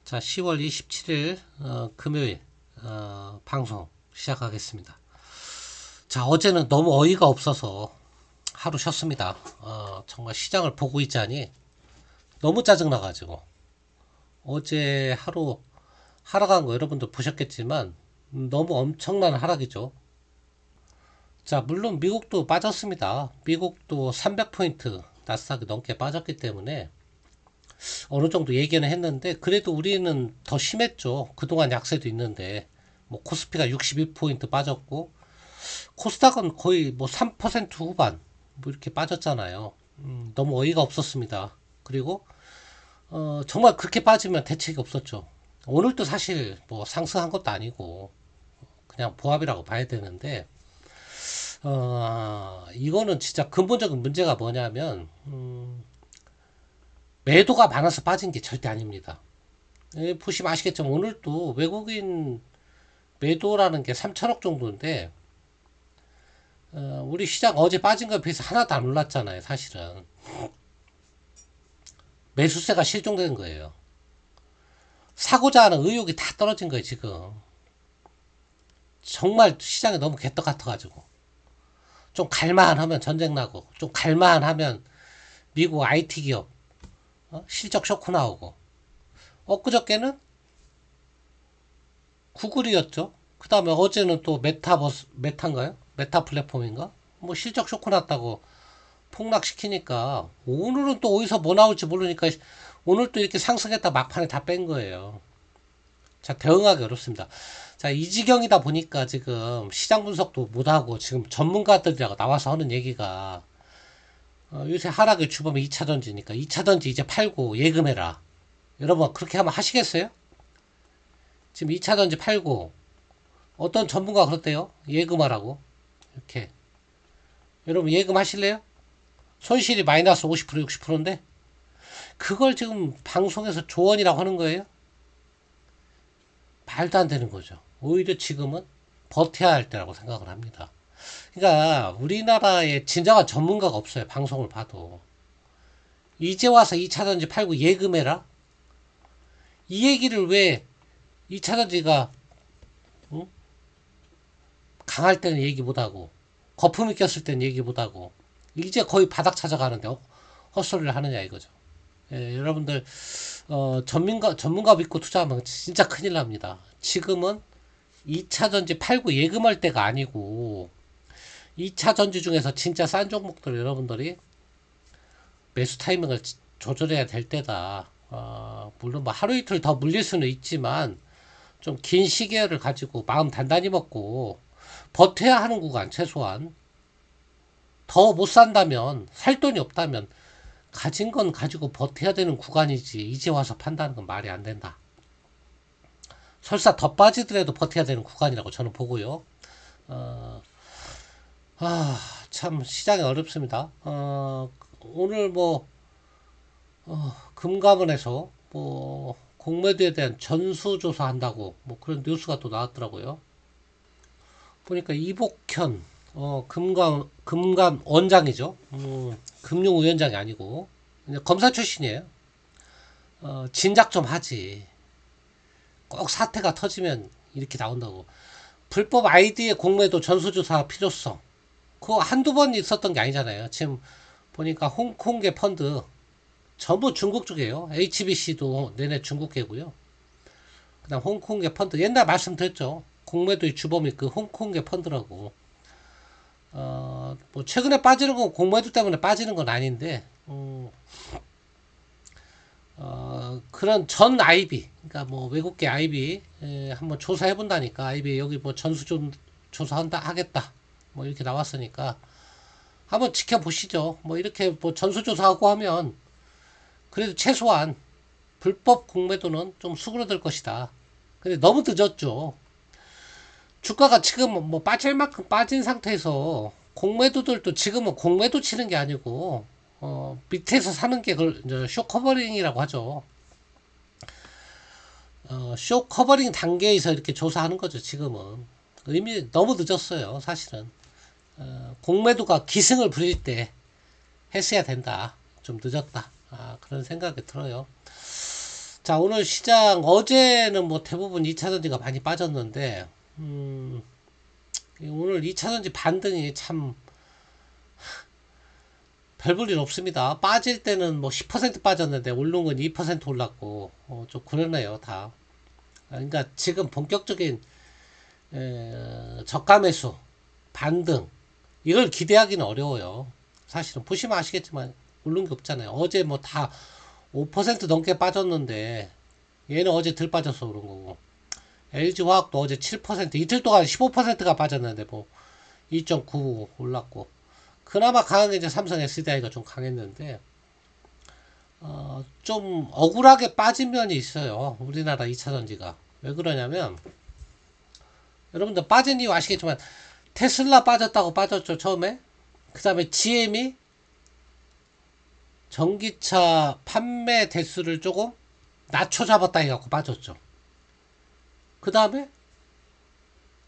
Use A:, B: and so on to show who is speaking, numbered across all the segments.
A: 자, 10월 27일 금요일 방송 시작하겠습니다. 자, 어제는 너무 어이가 없어서 하루 쉬었습니다. 정말 시장을 보고 있자니 너무 짜증나가지고 어제 하루 하락한 거 여러분들 보셨겠지만 너무 엄청난 하락이죠. 자, 물론 미국도 빠졌습니다. 미국도 300포인트 나스닥이 넘게 빠졌기 때문에 어느 정도 얘기는 했는데 그래도 우리는 더 심했죠. 그동안 약세도 있는데 뭐 코스피가 62포인트 빠졌고 코스닥은 거의 뭐 3% 후반 뭐 이렇게 빠졌잖아요. 너무 어이가 없었습니다. 그리고 정말 그렇게 빠지면 대책이 없었죠. 오늘도 사실 뭐 상승한 것도 아니고 그냥 보합이라고 봐야 되는데 이거는 진짜 근본적인 문제가 뭐냐면 매도가 많아서 빠진 게 절대 아닙니다. 보시면 아시겠지만 오늘도 외국인 매도라는 게 3천억 정도인데 우리 시장 어제 빠진 거에 비해서 하나도 안 올랐잖아요. 사실은 매수세가 실종된 거예요. 사고자 하는 의욕이 다 떨어진 거예요. 지금 정말 시장이 너무 개떡 같아가지고 좀 갈만하면 전쟁 나고 좀 갈만하면 미국 IT 기업 실적 쇼크 나오고 엊그저께는 구글이었죠. 그 다음에 어제는 또 메타인가요? 메타 플랫폼인가? 뭐 실적 쇼크 났다고 폭락시키니까 오늘은 또 어디서 뭐 나올지 모르니까 오늘 또 이렇게 상승했다 막판에 다 뺀 거예요. 자, 대응하기 어렵습니다. 자, 이 지경이다 보니까 지금 시장 분석도 못하고 지금 전문가들이라고 나와서 하는 얘기가 요새 하락의 주범이 2차전지니까 2차전지 이제 팔고 예금해라. 여러분 그렇게 하면 하시겠어요? 지금 2차전지 팔고 어떤 전문가가 그랬대요. 예금하라고. 이렇게. 여러분 예금하실래요? 손실이 마이너스 50% 60%인데 그걸 지금 방송에서 조언이라고 하는 거예요? 말도 안 되는 거죠. 오히려 지금은 버텨야 할 때라고 생각을 합니다. 그러니까 우리나라에 진정한 전문가가 없어요. 방송을 봐도. 이제 와서 2차전지 팔고 예금해라? 이 얘기를 왜 2차전지가 강할 때는 얘기 못하고 거품이 꼈을 때는 얘기 못하고 이제 거의 바닥 찾아가는데 헛소리를 하느냐 이거죠. 예, 여러분들 전문가 믿고 투자하면 진짜 큰일 납니다. 지금은 2차전지 팔고 예금할 때가 아니고 2차전지 중에서 진짜 싼 종목들 여러분들이 매수 타이밍을 조절해야 될 때다. 물론 뭐 하루 이틀 더 물릴 수는 있지만 좀 긴 시계를 가지고 마음 단단히 먹고 버텨야 하는 구간 최소한 더 못 산다면 살 돈이 없다면 가진 건 가지고 버텨야 되는 구간이지 이제 와서 판다는 건 말이 안 된다. 설사 더 빠지더라도 버텨야 되는 구간이라고 저는 보고요. 참 시장이 어렵습니다. 오늘 뭐 금감원에서 뭐 공매도에 대한 전수조사 한다고 뭐 그런 뉴스가 또 나왔더라고요. 보니까 이복현 금감 원장이죠. 금융위원장이 아니고 검사 출신이에요. 진작 좀 하지. 꼭 사태가 터지면 이렇게 나온다고. 불법 아이디의 공매도 전수조사 필요성. 그거 한두 번 있었던 게 아니잖아요. 지금 보니까 홍콩계 펀드 전부 중국 쪽이에요. HBC도 내내 중국계고요. 그 다음 홍콩계 펀드 옛날 말씀드렸죠. 공매도의 주범이 그 홍콩계 펀드라고. 뭐 최근에 빠지는 건 공매도 때문에 빠지는 건 아닌데 그런 전 IB 그러니까 뭐 외국계 IB 한번 조사해 본다니까. IB 여기 뭐 전수 좀 조사한다 하겠다 뭐 이렇게 나왔으니까 한번 지켜보시죠. 뭐 이렇게 뭐 전수조사하고 하면 그래도 최소한 불법 공매도는 좀 수그러들 것이다. 근데 너무 늦었죠. 주가가 지금 뭐 빠질 만큼 빠진 상태에서 공매도들도 지금은 공매도 치는 게 아니고 밑에서 사는 게 그걸 쇼커버링이라고 하죠. 쇼커버링 단계에서 이렇게 조사하는 거죠. 지금은 이미 너무 늦었어요. 사실은 공매도가 기승을 부릴 때 했어야 된다. 좀 늦었다. 그런 생각이 들어요. 자, 오늘 시장, 어제는 뭐 대부분 2차전지가 많이 빠졌는데, 오늘 2차전지 반등이 참 별 볼 일 없습니다. 빠질 때는 뭐 10% 빠졌는데, 오른 건 2% 올랐고, 좀 그러네요, 다. 그러니까 지금 본격적인, 저가 매수, 반등, 이걸 기대하기는 어려워요. 사실은 보시면 아시겠지만 오른 게 없잖아요. 어제 뭐 다 5% 넘게 빠졌는데 얘는 어제 덜 빠져서 그런 거고, LG화학도 어제 7% 이틀 동안 15%가 빠졌는데 뭐 2.9 올랐고, 그나마 강한 게 이제 삼성 SDI가 좀 강했는데 좀 억울하게 빠진 면이 있어요. 우리나라 2차전지가 왜 그러냐면, 여러분들 빠진 이유 아시겠지만 테슬라 빠졌다고 빠졌죠 처음에. 그 다음에 GM이 전기차 판매 대수를 조금 낮춰 잡았다 해갖고 빠졌죠. 그 다음에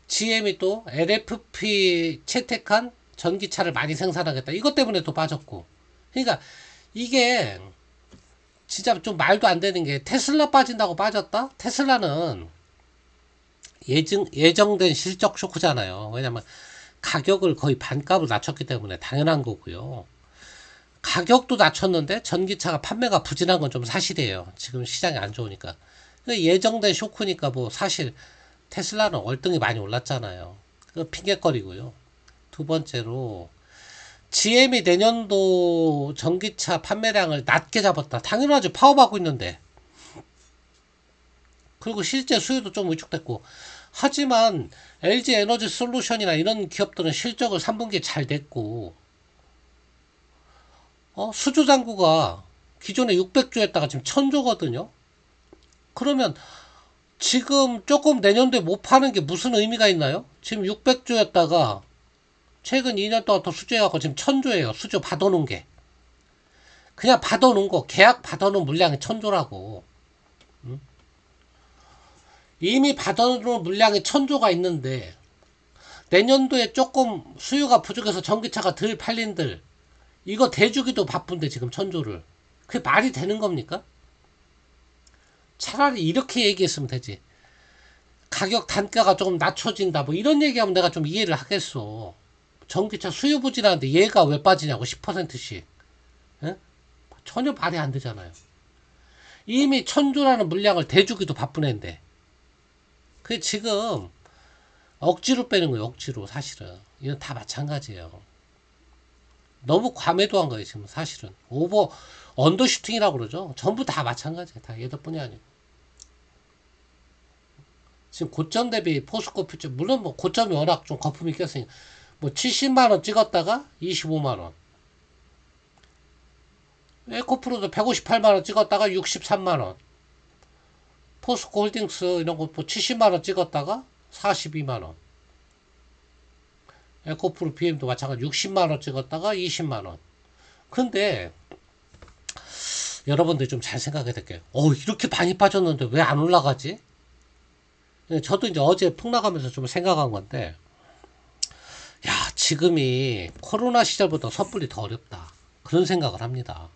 A: GM이 또 LFP 채택한 전기차를 많이 생산하겠다, 이것 때문에 또 빠졌고. 그러니까 이게 진짜 좀 말도 안 되는 게, 테슬라 빠진다고 빠졌다? 테슬라는 예정된 실적 쇼크잖아요. 왜냐면 가격을 거의 반값을 낮췄기 때문에 당연한 거고요. 가격도 낮췄는데 전기차가 판매가 부진한 건 좀 사실이에요. 지금 시장이 안 좋으니까. 예정된 쇼크니까 뭐 사실 테슬라는 월등히 많이 올랐잖아요. 그 핑계거리고요. 두 번째로 GM이 내년도 전기차 판매량을 낮게 잡았다. 당연하죠. 파업하고 있는데. 그리고 실제 수요도 좀 위축됐고. 하지만 LG 에너지 솔루션이나 이런 기업들은 실적을 3분기에 잘 냈고, 수주 잔고가 기존에 600조였다가 지금 1000조거든요. 그러면 지금 조금 내년도에 못 파는 게 무슨 의미가 있나요? 지금 600조였다가 최근 2년 동안 더 수주해갖고 지금 1000조예요. 수주 받아놓은 게. 그냥 받아놓은 거, 계약 받아놓은 물량이 1000조라고. 이미 받아놓은 물량이 1000조가 있는데 내년도에 조금 수요가 부족해서 전기차가 덜 팔린들, 이거 대주기도 바쁜데 지금 1000조를. 그게 말이 되는 겁니까? 차라리 이렇게 얘기했으면 되지. 가격 단가가 조금 낮춰진다 뭐 이런 얘기하면 내가 좀 이해를 하겠어. 전기차 수요 부진하는데 얘가 왜 빠지냐고 10%씩. 에? 전혀 말이 안 되잖아요. 이미 1000조라는 물량을 대주기도 바쁜 애인데. 그게 지금 억지로 빼는 거예요. 억지로. 사실은 이건 다 마찬가지예요. 너무 과매도한 거예요. 지금 사실은 언더슈팅이라고 그러죠. 전부 다 마찬가지예요. 다 얘들뿐이 아니고. 지금 고점 대비 포스코 퓨처, 물론 뭐 고점이 워낙 좀 거품이 꼈으니 뭐 70만원 찍었다가 25만원, 에코프로도 158만원 찍었다가 63만원, 포스코 홀딩스 이런 거 뭐 70만원 찍었다가 42만원, 에코프로 BM도 마찬가지 60만원 찍었다가 20만원. 근데 여러분들 좀 잘 생각해야 될게요. 이렇게 많이 빠졌는데 왜 안 올라가지? 저도 이제 어제 폭락하면서 좀 생각한 건데, 야, 지금이 코로나 시절보다 섣불리 더 어렵다, 그런 생각을 합니다.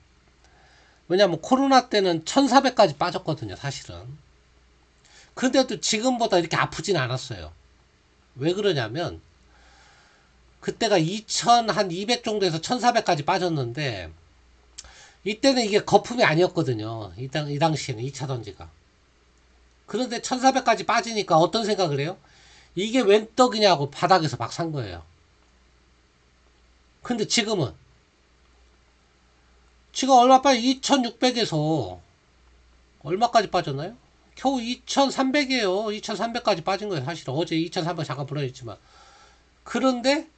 A: 왜냐면 코로나 때는 1400까지 빠졌거든요, 사실은. 근데도 지금보다 이렇게 아프진 않았어요. 왜 그러냐면 그때가 2200 정도에서 1400까지 빠졌는데, 이때는 이게 거품이 아니었거든요. 이 당시에는 2차전지가. 그런데 1400까지 빠지니까 어떤 생각을 해요? 이게 웬 떡이냐고 바닥에서 막 산 거예요. 근데 지금은 지금 얼마 빠져? 2600에서 얼마까지 빠졌나요? 겨우 2300이에요. 2300까지 빠진 거예요. 사실 어제 2300 잠깐 불어있지만. 그런데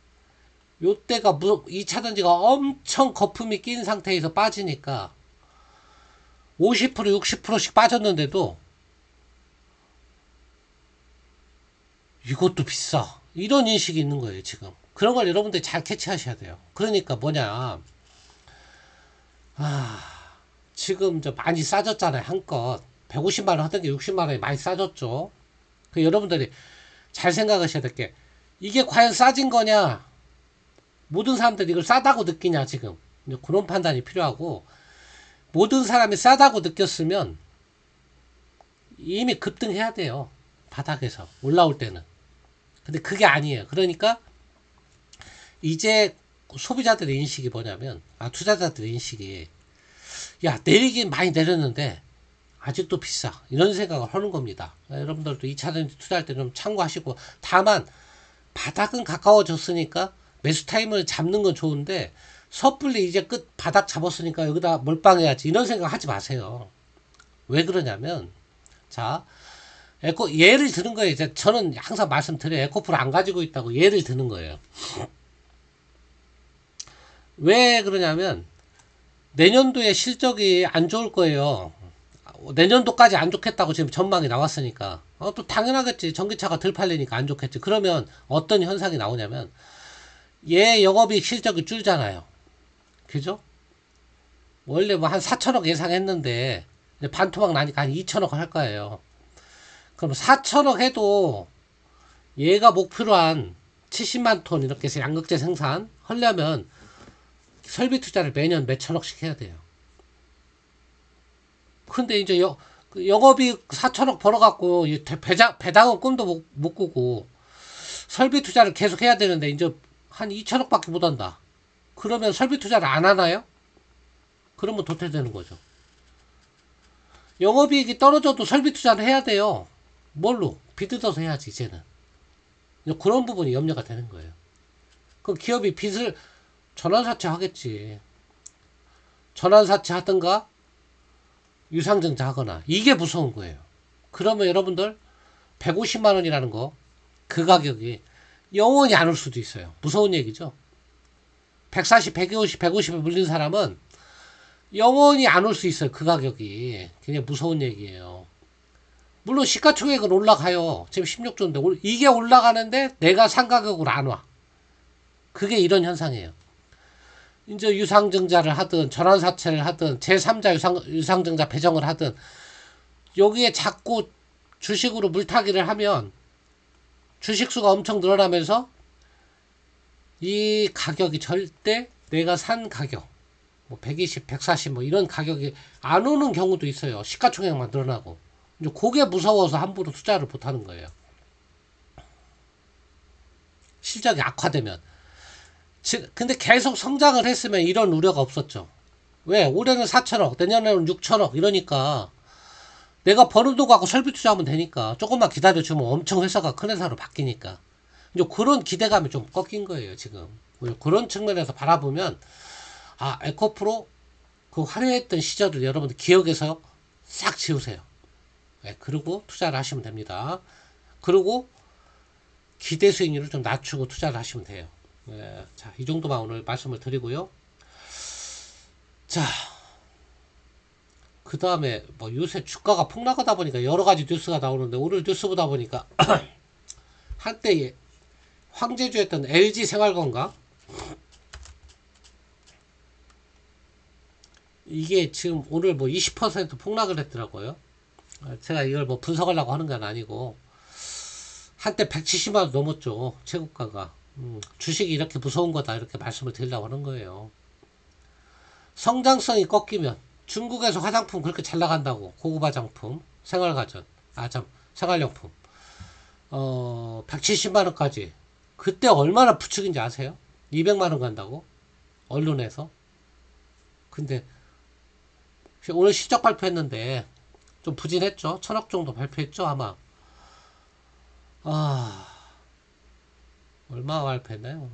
A: 요때가 2차전지가 엄청 거품이 낀 상태에서 빠지니까 50% 60%씩 빠졌는데도 이것도 비싸, 이런 인식이 있는 거예요. 지금 그런 걸 여러분들이 잘 캐치하셔야 돼요. 그러니까 뭐냐, 지금 저 많이 싸졌잖아요. 한껏 150만원 하던 게 60만원이 많이 싸졌죠. 그 여러분들이 잘 생각하셔야 될 게, 이게 과연 싸진 거냐, 모든 사람들이 이걸 싸다고 느끼냐, 지금 그런 판단이 필요하고, 모든 사람이 싸다고 느꼈으면 이미 급등해야 돼요. 바닥에서 올라올 때는. 근데 그게 아니에요. 그러니까 이제 소비자들의 인식이 뭐냐면, 투자자들의 인식이, 야, 내리긴 많이 내렸는데 아직도 비싸, 이런 생각을 하는 겁니다. 여러분들도 2차전지 투자할 때 좀 참고하시고, 다만 바닥은 가까워졌으니까 매수 타임을 잡는 건 좋은데, 섣불리 이제 끝 바닥 잡았으니까 여기다 몰빵해야지, 이런 생각 하지 마세요. 왜 그러냐면, 자, 예를 드는 거예요. 이제 저는 항상 말씀드려요. 에코프로 안 가지고 있다고 예를 드는 거예요. 왜 그러냐면, 내년도에 실적이 안 좋을 거예요. 내년도까지 안 좋겠다고 지금 전망이 나왔으니까. 또 당연하겠지. 전기차가 덜 팔리니까 안 좋겠지. 그러면 어떤 현상이 나오냐면, 얘 영업이익 실적이 줄잖아요. 그죠? 원래 뭐 한 4천억 예상했는데, 반토막 나니까 한 2천억 할 거예요. 그럼 4천억 해도 얘가 목표로 한 70만 톤 이렇게 해서 양극재 생산 하려면 설비 투자를 매년 몇 천억씩 해야 돼요. 근데 이제 영업이익 4천억 벌어갖고 배당은 꿈도 못 꾸고 설비 투자를 계속 해야 되는데 이제 한 2천억밖에 못 한다. 그러면 설비 투자를 안 하나요? 그러면 도태되는 거죠. 영업이익이 떨어져도 설비 투자를 해야 돼요. 뭘로? 빚뜯어서 해야지 이제는. 그런 부분이 염려가 되는 거예요. 그럼 기업이 빚을 전환사채 하겠지. 전환사채 하든가 유상증자 하거나. 이게 무서운 거예요. 그러면 여러분들 150만 원이라는 거, 그 가격이 영원히 안 올 수도 있어요. 무서운 얘기죠. 140, 150, 150에 물린 사람은 영원히 안 올 수 있어요. 그 가격이. 굉장히 무서운 얘기예요. 물론 시가총액은 올라가요. 지금 16조인데 이게 올라가는데 내가 산 가격으로 안 와. 그게 이런 현상이에요. 이제 유상증자를 하든 전환사채를 하든 제3자 유상증자 배정을 하든 여기에 자꾸 주식으로 물타기를 하면 주식수가 엄청 늘어나면서 이 가격이 절대 내가 산 가격 뭐 120, 140 뭐 이런 가격이 안 오는 경우도 있어요. 시가총액만 늘어나고. 이제 그게 무서워서 함부로 투자를 못 하는 거예요. 실적이 악화되면. 근데 계속 성장을 했으면 이런 우려가 없었죠. 왜? 올해는 4천억, 내년에는 6천억 이러니까 내가 버는 돈 갖고 설비 투자하면 되니까 조금만 기다려주면 엄청 회사가 큰 회사로 바뀌니까. 이제 그런 기대감이 좀 꺾인 거예요, 지금. 그런 측면에서 바라보면, 에코프로 그 화려했던 시절을 여러분들 기억에서 싹 지우세요. 네, 그리고 투자를 하시면 됩니다. 그리고 기대 수익률을 좀 낮추고 투자를 하시면 돼요. 네, 자, 이 정도만 오늘 말씀을 드리고요. 자, 그 다음에 뭐 요새 주가가 폭락하다 보니까 여러 가지 뉴스가 나오는데 오늘 뉴스 보다 보니까 한때 황제주였던 LG 생활건강 이게 지금 오늘 뭐 20% 폭락을 했더라고요. 제가 이걸 뭐 분석하려고 하는 건 아니고 한때 170만 원 넘었죠. 최고가가. 주식이 이렇게 무서운 거다 이렇게 말씀을 드리려고 하는 거예요. 성장성이 꺾이면 중국에서 화장품 그렇게 잘 나간다고 고급 화장품 생활가전 생활용품 170만 원까지 그때 얼마나 부추긴지 아세요? 200만 원 간다고 언론에서. 근데 오늘 실적 발표했는데 좀 부진했죠. 1000억 정도 발표했죠 아마. 얼마 발표했나요?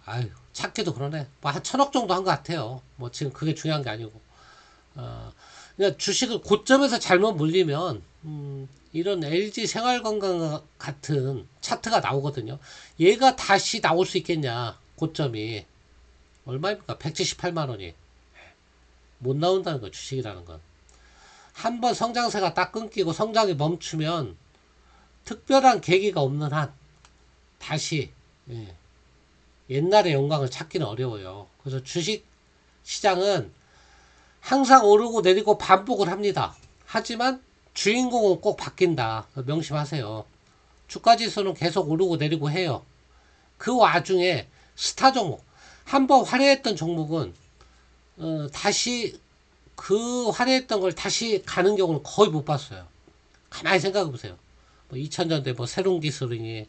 A: 아유, 찾기도 그러네. 뭐 한 1000억 정도 한 것 같아요. 뭐 지금 그게 중요한 게 아니고. 그러니까 주식을 고점에서 잘못 물리면, 이런 LG 생활건강 같은 차트가 나오거든요. 얘가 다시 나올 수 있겠냐, 고점이. 얼마입니까? 178만 원이. 못 나온다는 거, 주식이라는 건. 한번 성장세가 딱 끊기고 성장이 멈추면 특별한 계기가 없는 한 다시 옛날의 영광을 찾기는 어려워요. 그래서 주식 시장은 항상 오르고 내리고 반복을 합니다. 하지만 주인공은 꼭 바뀐다. 명심하세요. 주가지수는 계속 오르고 내리고 해요. 그 와중에 스타 종목, 한번 화려했던 종목은 다시 그 화려했던 걸 다시 가는 경우는 거의 못 봤어요. 가만히 생각해 보세요. 뭐 2000년대 뭐 새로운 기술이니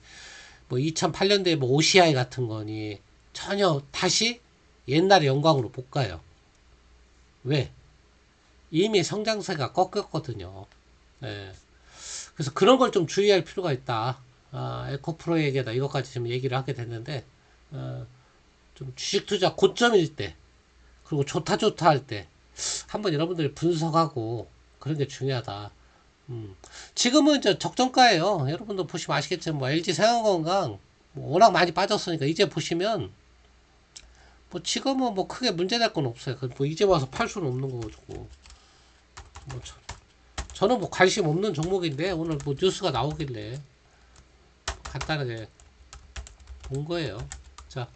A: 뭐 2008년대 뭐 OCI 같은 거니 전혀 다시 옛날의 영광으로 못 가요. 왜? 이미 성장세가 꺾였거든요. 예. 그래서 그런 걸 좀 주의할 필요가 있다. 에코프로에게다 이것까지 좀 얘기를 하게 됐는데, 좀 주식 투자 고점일 때, 그리고 좋다 할 때, 한번 여러분들이 분석하고, 그런 게 중요하다. 지금은 이제 적정가예요. 여러분들 보시면 아시겠지만, 뭐, LG 생활건강, 뭐 워낙 많이 빠졌으니까, 이제 보시면, 뭐, 지금은 뭐, 크게 문제될 건 없어요. 뭐, 이제 와서 팔 수는 없는 거고, 뭐, 저는 뭐 관심 없는 종목인데 오늘 뭐 뉴스가 나오길래 간단하게 본 거예요. 자,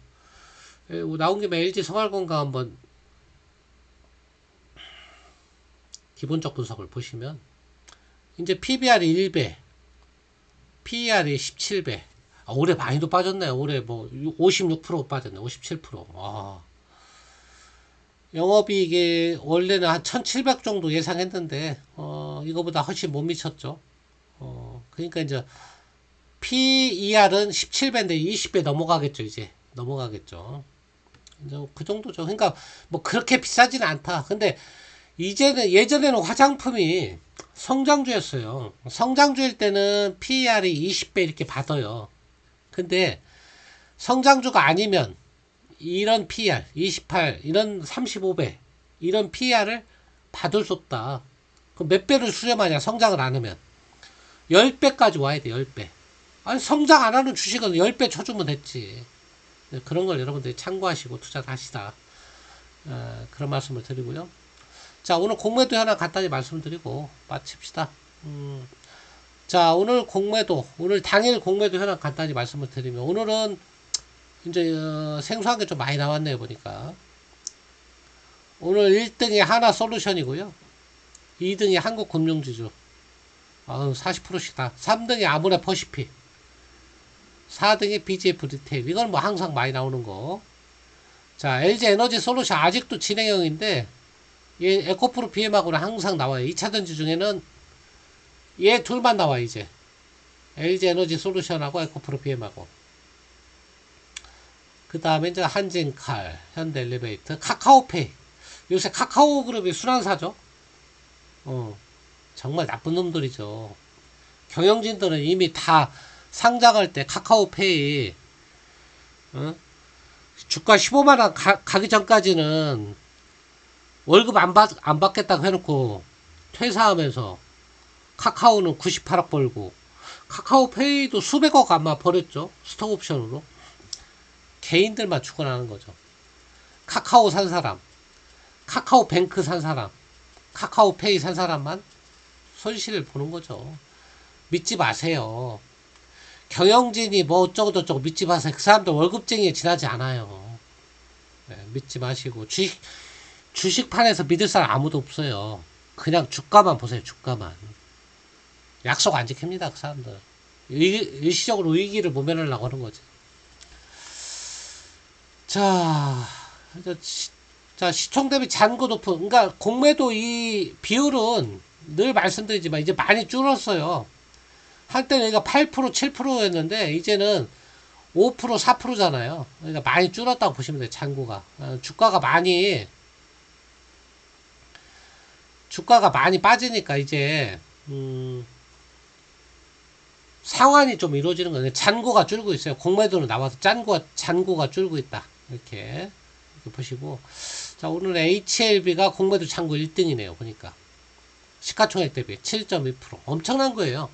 A: 나온 김에 LG 생활건강 한번 기본적 분석을 보시면 이제 PBR이 1배, PER이 17배. 올해 많이도 빠졌네요. 올해 뭐 56% 빠졌네. 57%. 영업이익이 원래는 한 1700 정도 예상했는데 이거보다 훨씬 못 미쳤죠. 그러니까 이제 PER은 17배인데 20배 넘어가겠죠. 이제 넘어가겠죠. 이제 그 정도죠. 그러니까 뭐 그렇게 비싸지는 않다. 근데 이제는 예전에는 화장품이 성장주였어요. 성장주일 때는 PER이 20배 이렇게 받아요. 근데 성장주가 아니면 이런 PER 28 이런 35배 이런 PER을 받을 수 없다. 그럼 몇 배를 수렴하냐? 성장을 안 하면 10배까지 와야 돼. 10배. 아니 성장 안 하는 주식은 10배 쳐주면 됐지. 그런 걸 여러분들이 참고하시고 투자를 하시다. 그런 말씀을 드리고요. 자, 오늘 공매도 하나 간단히 말씀드리고 마칩시다. 자, 오늘 당일 공매도 하나 간단히 말씀을 드리면 오늘은 이제 생소한 게 좀 많이 나왔네요. 보니까 오늘 1등이 하나솔루션이고요, 2등이 한국금융지주 40%씩 다, 3등이 아모레퍼시픽, 4등이 BGF 리테일. 이건 뭐 항상 많이 나오는 거. 자, LG에너지솔루션 아직도 진행형인데 얘 에코프로 BM하고는 항상 나와요. 2차전지 중에는 얘 둘만 나와요. 이제 LG에너지솔루션하고 에코프로 BM하고. 그 다음에 이제 한진칼, 현대엘리베이터, 카카오페이. 요새 카카오그룹이 순환사죠. 정말 나쁜 놈들이죠. 경영진들은 이미 다 상장할 때 카카오페이 주가 15만원 가기 전까지는 월급 안 받겠다고 해놓고 퇴사하면서 카카오는 98억 벌고, 카카오페이도 수백억 아마 벌였죠. 스톡옵션으로. 개인들만 죽어나는 거죠. 카카오 산 사람, 카카오뱅크 산 사람, 카카오페이 산 사람만 손실을 보는 거죠. 믿지 마세요. 경영진이 뭐 어쩌고저쩌고 믿지 마세요. 그 사람들 월급쟁이에 지나지 않아요. 믿지 마시고, 주식판에서 믿을 사람 아무도 없어요. 그냥 주가만 보세요. 주가만. 약속 안 지킵니다. 그 사람들. 일시적으로 위기를 모면하려고 하는 거지. 자, 시총 대비 잔고 높은, 그러니까 공매도 이 비율은 늘 말씀드리지만 이제 많이 줄었어요. 한때는 여기가 8%, 7%였는데 이제는 5%, 4%잖아요. 그러니까 많이 줄었다고 보시면 돼요. 잔고가. 주가가 많이 빠지니까 이제 상환이 좀 이루어지는 거예요. 잔고가 줄고 있어요. 공매도는 나와서 잔고가 줄고 있다. 이렇게 보시고. 자, 오늘 HLB가 공매도 잔고 1등이네요. 보니까 시가총액 대비 7.2%. 엄청난 거예요.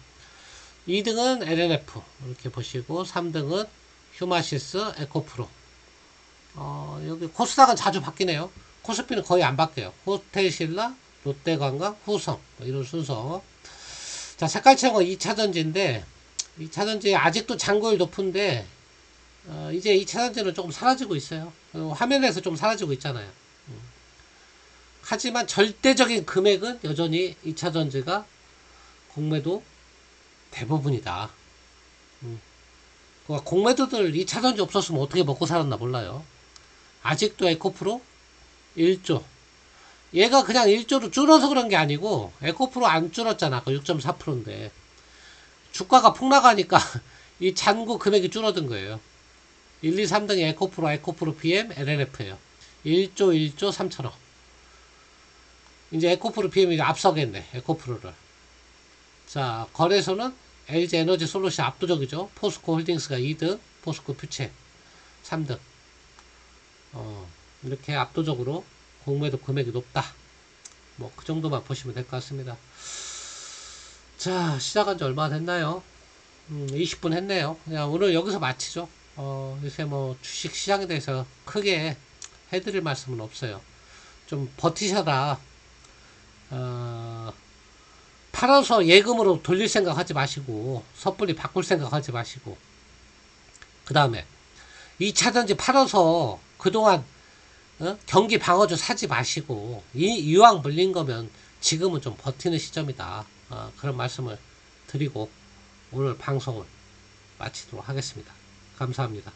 A: 2등은 LNF 이렇게 보시고, 3등은 휴마시스, 에코프로. 여기 코스닥은 자주 바뀌네요. 코스피는 거의 안 바뀌어요. 호텔신라, 롯데관광, 후성 뭐 이런 순서. 자, 색깔체형은 2차전지인데 2차전지 아직도 잔고율 높은데 이제 2차전지는 조금 사라지고 있어요. 화면에서 좀 사라지고 있잖아요. 하지만 절대적인 금액은 여전히 2차전지가 공매도 대부분이다. 공매도들 2차전지 없었으면 어떻게 먹고 살았나 몰라요. 아직도 에코프로 1조. 얘가 그냥 1조로 줄어서 그런 게 아니고 에코프로 안 줄었잖아. 아까 6.4%인데 주가가 폭락하니까 이 잔고 금액이 줄어든 거예요. 1, 2, 3등이 에코프로, 에코프로 PM, LLF예요. 1조 1조 3천억. 이제 에코프로 PM이 앞서겠네. 에코프로를. 자, 거래소는 LG 에너지 솔루션 압도적이죠. 포스코 홀딩스가 2등, 포스코 퓨체 3등. 이렇게 압도적으로 공매도 금액이 높다. 뭐 그 정도만 보시면 될 것 같습니다. 자, 시작한 지 얼마 됐나요? 20분 했네요. 그냥 오늘 여기서 마치죠. 요새 뭐 주식 시장에 대해서 크게 해드릴 말씀은 없어요. 좀 버티셔라. 팔아서 예금으로 돌릴 생각 하지 마시고, 섣불리 바꿀 생각 하지 마시고, 그 다음에 2차전지 팔아서 그동안 경기 방어주 사지 마시고, 이왕 물린 거면 지금은 좀 버티는 시점이다. 그런 말씀을 드리고 오늘 방송을 마치도록 하겠습니다. 감사합니다.